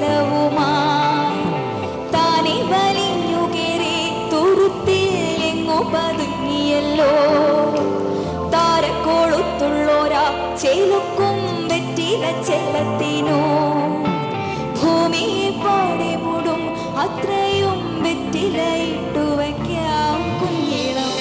ചെലവുമായി താനെ വലിഞ്ഞു കേറി തുരുത്തിൽ എങ്ങോ പതുങ്ങിയല്ലോ. താരക്കോളുത്തുള്ളോരാ ചേലുക്കും വെറ്റില ചെല്ലത്തിനോ ഭൂമിയെ പാടെ മൂടും അത്രയും വെറ്റില ഇട്ടു വയ്ക്കാം കുഞ്ഞിളം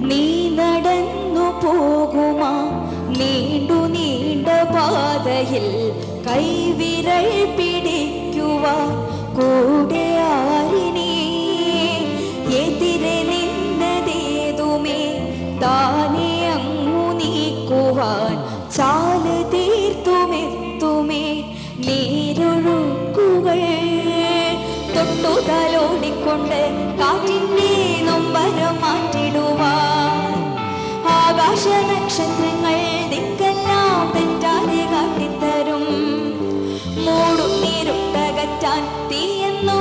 നീ നടന്നു പോകുമാ നീണ്ടു നീണ്ട പാതയിൽ കൈവിരൽ പിടിക്കുവാൻ കൂടെ ആരിനീ എതിരെ നിന്നതേതുമേ താനെ അങ്ങു നീക്കുവാൻ ചാല് തീർത്തുമെത്തുമേ നീരൊഴുക്കുകൾ തൊട്ടു തലോടിക്കൊണ്ട് കാറ്റിൻ്റെ നൊമ്പരം മാറ്റിടുവാൻ ആകാശ നക്ഷത്രങ്ങൾ ദിക്കെല്ലാം തെറ്റാതെ കാട്ടിത്തരും മൂടും നീരുട്ടകറ്റാൻ തീയെന്നോ